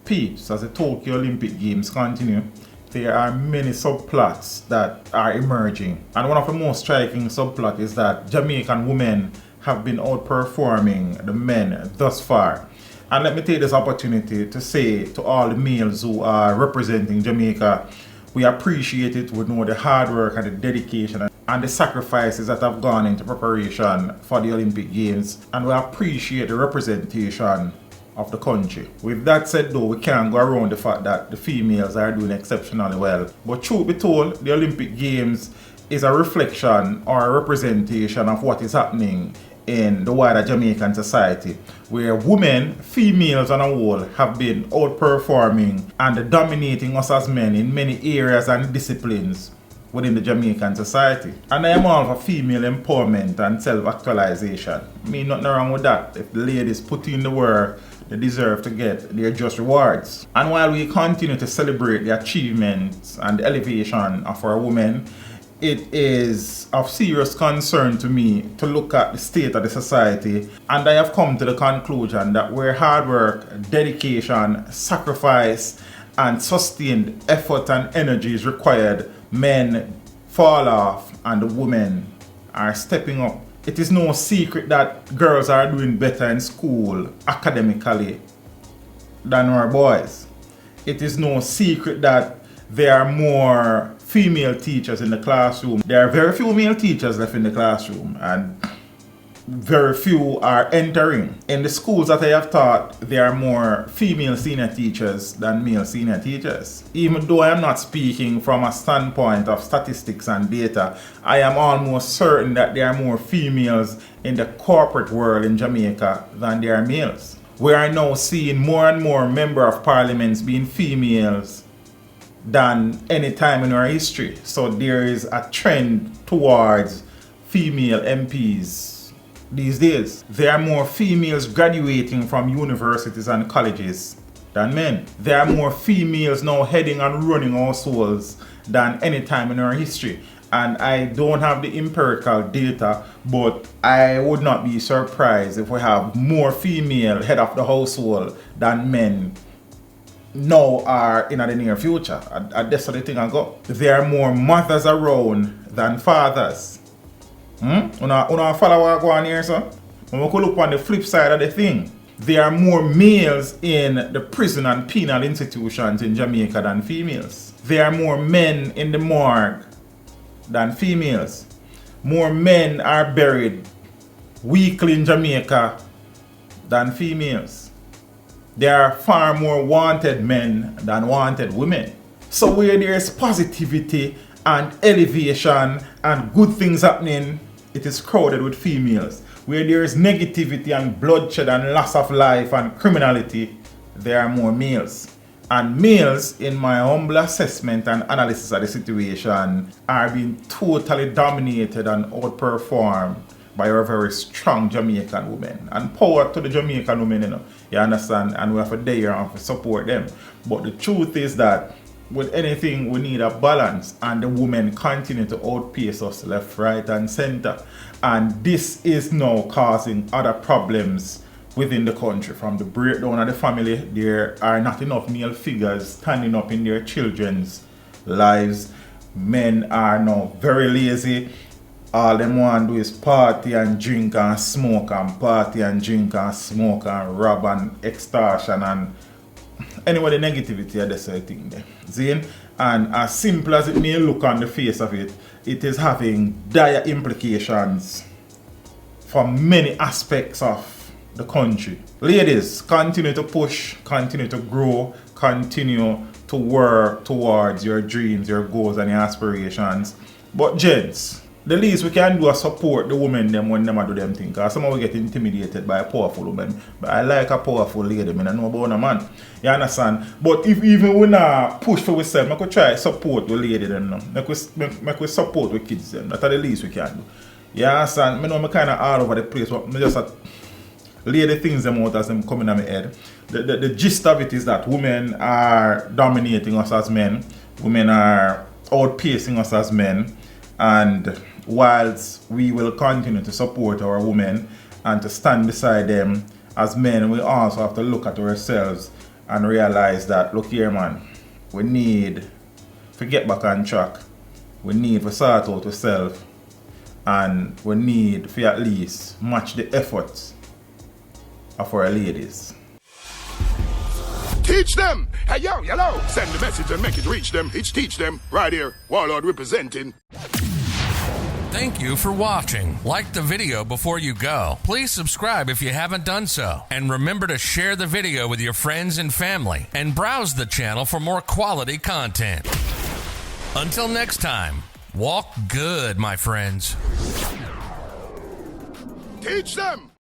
peeps as the Tokyo Olympic Games continue, there are many subplots that are emerging. And one of the most striking subplots is that Jamaican women have been outperforming the men thus far. And let me take this opportunity to say to all the males who are representing Jamaica, we appreciate it. We know the hard work and the dedication and the sacrifices that have gone into preparation for the Olympic Games. And we appreciate the representation of the country. With that said though, we can't go around the fact that the females are doing exceptionally well. But truth be told, the Olympic Games is a reflection or a representation of what is happening in the wider Jamaican society, where women, females on a whole, have been outperforming and dominating us as men in many areas and disciplines within the Jamaican society. And I am all for female empowerment and self-actualization. I mean, nothing wrong with that. If the ladies put in the work, they deserve to get their just rewards. And while we continue to celebrate the achievements and the elevation of our women, it is of serious concern to me to look at the state of the society, and I have come to the conclusion that where hard work, dedication, sacrifice, and sustained effort and energy is required, men fall off and the women are stepping up. It is no secret that girls are doing better in school academically than our boys. It is no secret that there are more female teachers in the classroom. There are very few male teachers left in the classroom, and very few are entering. In the schools that I have taught, there are more female senior teachers than male senior teachers. Even though I am not speaking from a standpoint of statistics and data, I am almost certain that there are more females in the corporate world in Jamaica than there are males. We are now seeing more and more members of parliaments being females than any time in our history. So there is a trend towards female MPs these days. There are more females graduating from universities and colleges than men. There are more females now heading and running households than any time in our history. And I don't have the empirical data, but I would not be surprised if we have more female head of the household than men now are in the near future. That's the thing I got. There are more mothers around than fathers. Una follow what I go on here, sir? When we could look on the flip side of the thing, there are more males in the prison and penal institutions in Jamaica than females. There are more men in the morgue than females. More men are buried weekly in Jamaica than females. There are far more wanted men than wanted women. So where there is positivity and elevation and good things happening, it is crowded with females. Where there is negativity and bloodshed and loss of life and criminality, there are more males. And males, in my humble assessment and analysis of the situation, are being totally dominated and outperformed by our very strong Jamaican women. And power to the Jamaican women, you know. You understand? And we have to dare and support them. But the truth is that with anything, we need a balance, and the women continue to outpace us left, right, and center. And this is now causing other problems within the country. From the breakdown of the family, there are not enough male figures standing up in their children's lives. Men are now very lazy. All them want to do is party and drink and smoke, and party and drink and smoke and rob and extortion, and anyway, the negativity of this thing there. See? And as simple as it may look on the face of it, it is having dire implications for many aspects of the country. Ladies, continue to push, continue to grow, continue to work towards your dreams, your goals, and your aspirations. But gents, the least we can do is support the women them when them do them things. Because some of we get intimidated by a powerful woman. But I like a powerful lady, I know about a man. You understand? But if even we not push for ourselves, we could try support the lady them. Make we support the kids them. That's the least we can do. You understand? I know I'm kind of all over the place, but I just lay the things them out as them coming in my head. The gist of it is that women are dominating us as men. Women are outpacing us as men. And whilst we will continue to support our women and to stand beside them as men, we also have to look at ourselves and realize that, look here, man, we need to get back on track. We need to sort out ourselves, and we need to at least match the efforts of our ladies. Teach them! Hey, yo, hello! Send the message and make it reach them. It's teach them. Right here, Warlord representing. Thank you for watching. Like the video before you go. Please subscribe if you haven't done so. And remember to share the video with your friends and family. And browse the channel for more quality content. Until next time, walk good, my friends. Teach them!